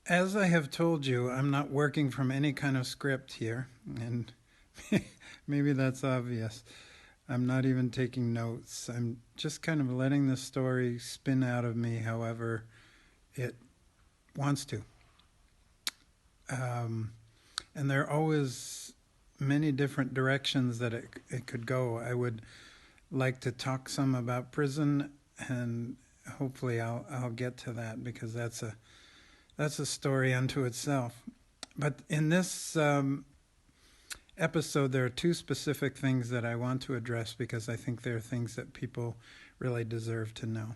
As I have told you, I'm not working from any kind of script here, and maybe that's obvious. I'm not even taking notes. I'm just kind of letting the story spin out of me however it wants to. Um, and there are always many different directions that it could go. I would like to talk some about prison, and hopefully I'll get to that because that's a story unto itself. But in this episode, there are two specific things that I want to address because I think they're things that people really deserve to know.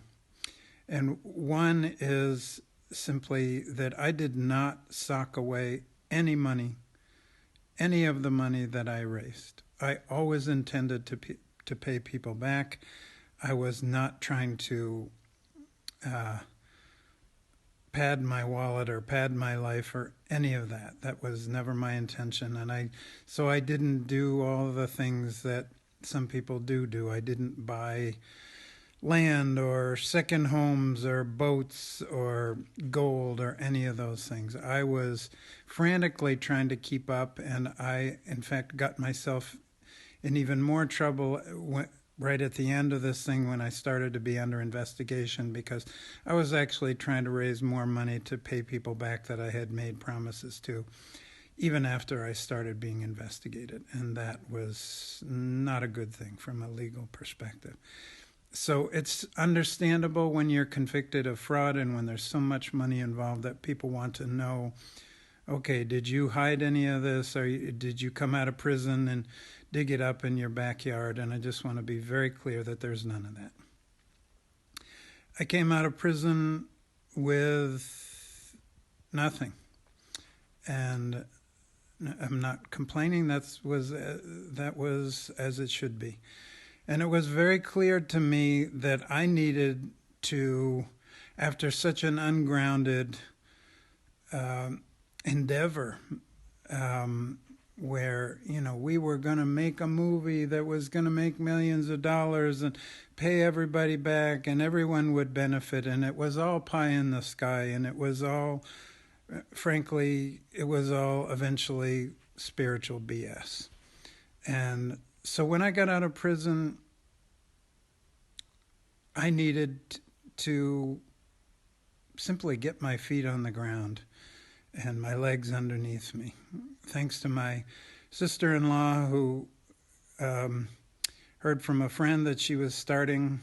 And one is simply that I did not sock away any money, any of the money that I raised. I always intended to pay people back. I was not trying to uh, pad my wallet or pad my life or any of that. That was never my intention, and I didn't do all the things that some people do. I didn't buy land or second homes or boats or gold or any of those things. I was frantically trying to keep up, and I, in fact, got myself in even more trouble right at the end of this thing when I started to be under investigation because I was actually trying to raise more money to pay people back that I had made promises to, even after I started being investigated. And that was not a good thing from a legal perspective. So it's understandable when you're convicted of fraud and when there's so much money involved that people want to know, okay, did you hide any of this? Or did you come out of prison and dig it up in your backyard? And I just want to be very clear that there's none of that. I came out of prison with nothing. And I'm not complaining. That was as it should be. And it was very clear to me that I needed to, after such an ungrounded endeavor, where we were going to make a movie that was going to make millions of dollars and pay everybody back, and everyone would benefit, and it was all pie in the sky, and it was all, frankly, it was all eventually spiritual BS. And so when I got out of prison, I needed to simply get my feet on the ground and my legs underneath me. Thanks to my sister-in-law who heard from a friend that she was starting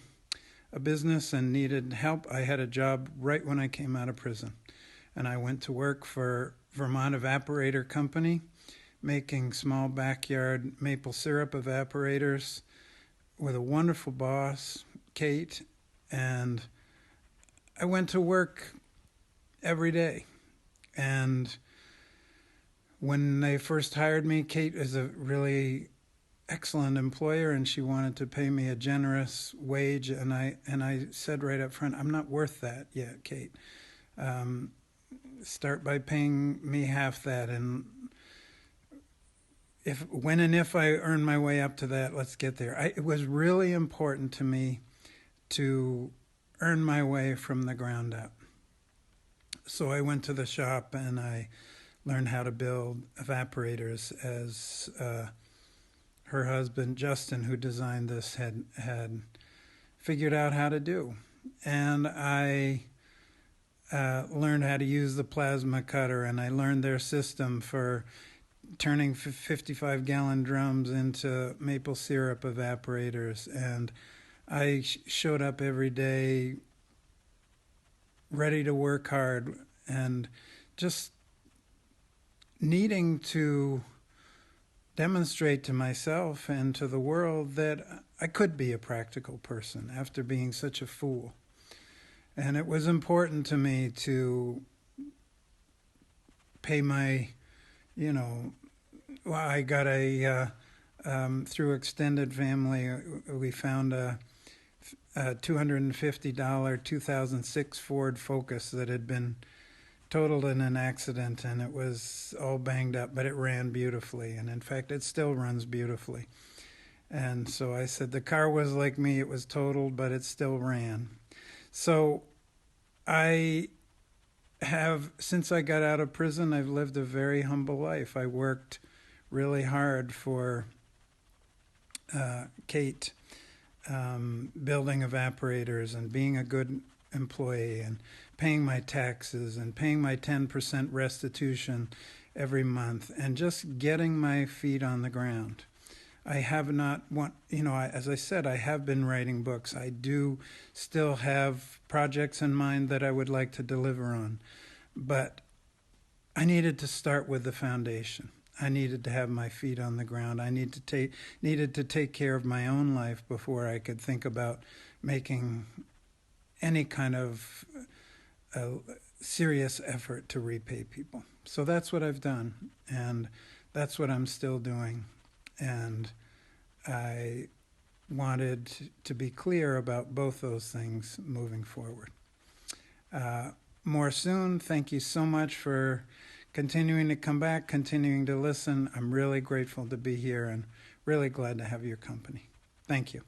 a business and needed help. I had a job right when I came out of prison. And I went to work for Vermont Evaporator Company, making small backyard maple syrup evaporators with a wonderful boss, Kate. And I went to work every day. And when they first hired me, Kate is a really excellent employer, and she wanted to pay me a generous wage. And I said right up front, I'm not worth that yet, Kate. Start by paying me half that, and when and if I earn my way up to that, let's get there. It was really important to me to earn my way from the ground up. So I went to the shop and I learned how to build evaporators as her husband, Justin, who designed this, had figured out how to do. And I learned how to use the plasma cutter, and I learned their system for turning 55-gallon drums into maple syrup evaporators. And I showed up every day ready to work hard and just needing to demonstrate to myself and to the world that I could be a practical person after being such a fool. And it was important to me to pay my, well, I got through extended family, we found a $250 2006 Ford Focus that had been totaled in an accident, and it was all banged up, but it ran beautifully. And in fact, it still runs beautifully. And so I said, the car was like me, it was totaled, but it still ran. So I have, since I got out of prison, I've lived a very humble life. I worked really hard for Kate, building evaporators and being a good employee and paying my taxes and paying my 10% restitution every month and just getting my feet on the ground. I have not as I said, I have been writing books. I do still have projects in mind that I would like to deliver on, but I needed to start with the foundation. I needed to have my feet on the ground. I needed to take care of my own life before I could think about making any kind of serious effort to repay people. So that's what I've done, and that's what I'm still doing. And I wanted to be clear about both those things moving forward. More soon. Thank you so much for continuing to come back, continuing to listen. I'm really grateful to be here and really glad to have your company. Thank you.